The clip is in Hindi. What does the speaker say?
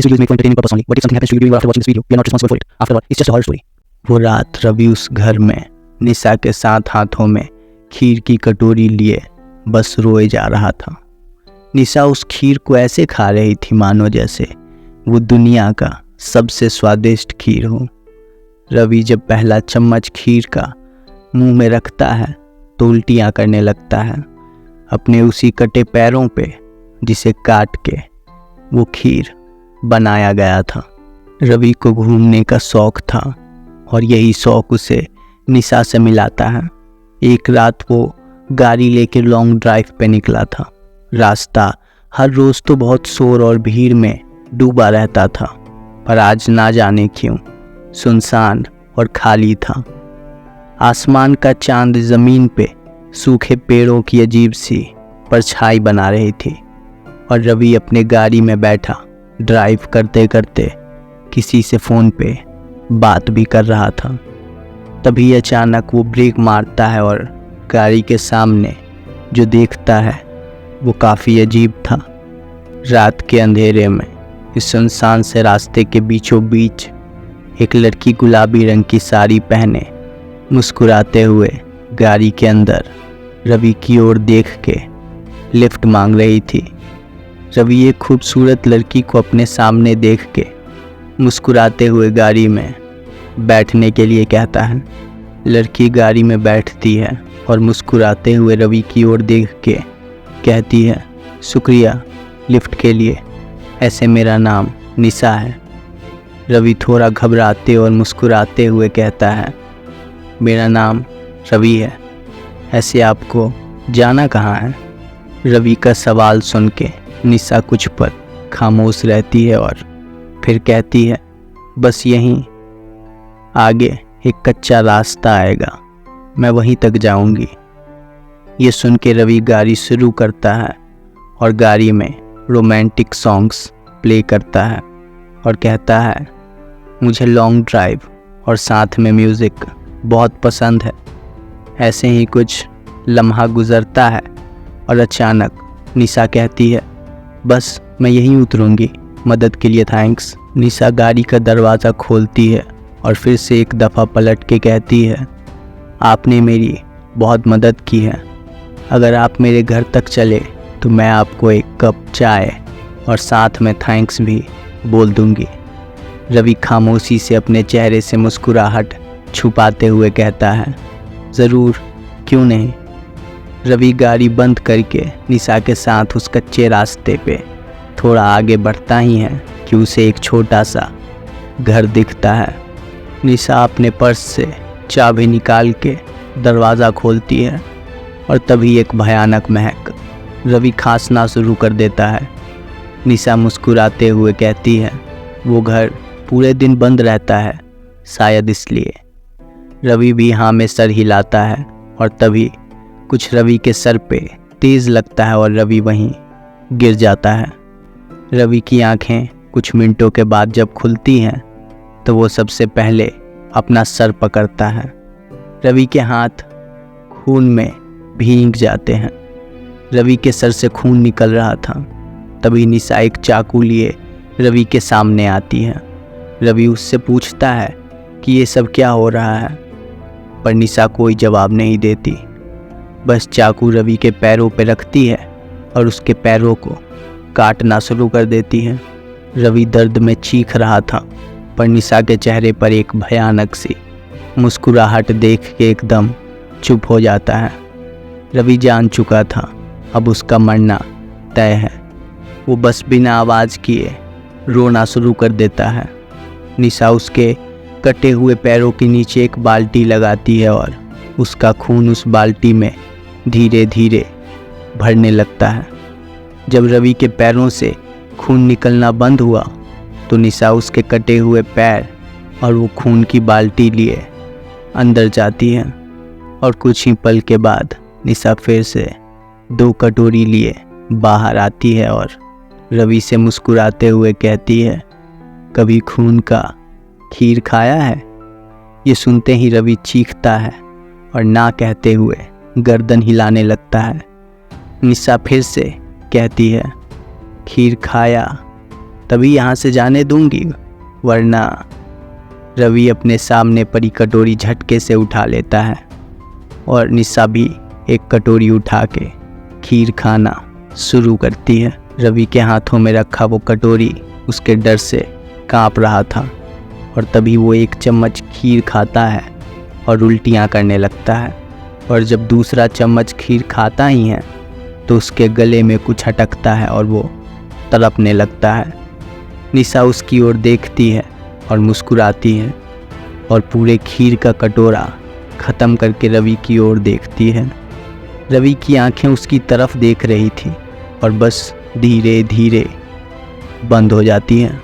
This video is made for entertaining purpose only, but if something happens to you during or after watching this video, we are not responsible for it. After all, it's just a horror story. वो रात रवि उस घर में निशा के साथ हाथों में खीर की कटोरी लिए बस रोए जा रहा था। निशा उस खीर को ऐसे खा रही थी मानो जैसे वो दुनिया का सबसे स्वादिष्ट खीर हो। रवि जब पहला चम्मच खीर का मुंह में रखता है तो उल्टियाँ करने लगता है, अपने उसी कटे पैरों पे जिसे काट के वो खीर बनाया गया था। रवि को घूमने का शौक़ था और यही शौक़ उसे निशा से मिलाता है। एक रात वो गाड़ी लेकर लॉन्ग ड्राइव पे निकला था। रास्ता हर रोज़ तो बहुत शोर और भीड़ में डूबा रहता था, पर आज ना जाने क्यों सुनसान और खाली था। आसमान का चांद ज़मीन पे सूखे पेड़ों की अजीब सी परछाई बना रही थी और रवि अपने गाड़ी में बैठा ड्राइव करते करते किसी से फ़ोन पे बात भी कर रहा था। तभी अचानक वो ब्रेक मारता है और गाड़ी के सामने जो देखता है वो काफ़ी अजीब था। रात के अंधेरे में इस सुनसान से रास्ते के बीचों बीच एक लड़की गुलाबी रंग की साड़ी पहने मुस्कुराते हुए गाड़ी के अंदर रवि की ओर देख के लिफ्ट मांग रही थी। रवि एक खूबसूरत लड़की को अपने सामने देख के मुस्कुराते हुए गाड़ी में बैठने के लिए कहता है। लड़की गाड़ी में बैठती है और मुस्कुराते हुए रवि की ओर देख के कहती है, शुक्रिया लिफ्ट के लिए, ऐसे मेरा नाम निशा है। रवि थोड़ा घबराते और मुस्कुराते हुए कहता है, मेरा नाम रवि है, ऐसे आपको जाना कहाँ है? रवि का सवाल सुन के निशा कुछ पल खामोश रहती है और फिर कहती है, बस यहीं आगे एक कच्चा रास्ता आएगा, मैं वहीं तक जाऊंगी। ये सुन के रवि गाड़ी शुरू करता है और गाड़ी में रोमांटिक सॉन्ग्स प्ले करता है और कहता है, मुझे लॉन्ग ड्राइव और साथ में म्यूज़िक बहुत पसंद है। ऐसे ही कुछ लम्हा गुजरता है और अचानक निशा कहती है, बस मैं यहीं उतरूंगी, मदद के लिए थैंक्स। निशा गाड़ी का दरवाज़ा खोलती है और फिर से एक दफ़ा पलट के कहती है, आपने मेरी बहुत मदद की है, अगर आप मेरे घर तक चले तो मैं आपको एक कप चाय और साथ में थैंक्स भी बोल दूंगी। रवि खामोशी से अपने चेहरे से मुस्कुराहट छुपाते हुए कहता है, ज़रूर, क्यों नहीं। रवि गाड़ी बंद करके निशा के साथ उस कच्चे रास्ते पे थोड़ा आगे बढ़ता ही है कि उसे एक छोटा सा घर दिखता है। निशा अपने पर्स से चाबी निकाल के दरवाज़ा खोलती है और तभी एक भयानक महक रवि खांसना शुरू कर देता है। निशा मुस्कुराते हुए कहती है, वो घर पूरे दिन बंद रहता है, शायद इसलिए। रवि भी हाँ में सर हिलाता है और तभी कुछ रवि के सर पे तेज़ लगता है और रवि वहीं गिर जाता है। रवि की आंखें कुछ मिनटों के बाद जब खुलती हैं तो वो सबसे पहले अपना सर पकड़ता है। रवि के हाथ खून में भीग जाते हैं। रवि के सर से खून निकल रहा था। तभी निशा एक चाकू लिए रवि के सामने आती है। रवि उससे पूछता है कि ये सब क्या हो रहा है, पर निशा कोई जवाब नहीं देती, बस चाकू रवि के पैरों पे रखती है और उसके पैरों को काटना शुरू कर देती है। रवि दर्द में चीख रहा था, पर निशा के चेहरे पर एक भयानक सी मुस्कुराहट देख के एकदम चुप हो जाता है। रवि जान चुका था अब उसका मरना तय है। वो बस बिना आवाज़ किए रोना शुरू कर देता है। निशा उसके कटे हुए पैरों के नीचे एक बाल्टी लगाती है और उसका खून उस बाल्टी में धीरे धीरे भरने लगता है। जब रवि के पैरों से खून निकलना बंद हुआ तो निशा उसके कटे हुए पैर और वो खून की बाल्टी लिए अंदर जाती है और कुछ ही पल के बाद निशा फिर से 2 कटोरी लिए बाहर आती है और रवि से मुस्कुराते हुए कहती है, कभी खून का खीर खाया है? ये सुनते ही रवि चीखता है और ना कहते हुए गर्दन हिलाने लगता है। निशा फिर से कहती है, खीर खाया? तभी यहाँ से जाने दूंगी, वरना। रवि अपने सामने पड़ी कटोरी झटके से उठा लेता है और निशा भी एक कटोरी उठा के खीर खाना शुरू करती है। रवि के हाथों में रखा वो कटोरी उसके डर से कांप रहा था और तभी वो एक चम्मच खीर खाता है और उल्टियाँ करने लगता है। और जब दूसरा चम्मच खीर खाता ही है तो उसके गले में कुछ अटकता है और वो तड़पने लगता है। निशा उसकी ओर देखती है और मुस्कुराती है और पूरे खीर का कटोरा ख़त्म करके रवि की ओर देखती है। रवि की आंखें उसकी तरफ देख रही थी और बस धीरे धीरे बंद हो जाती हैं।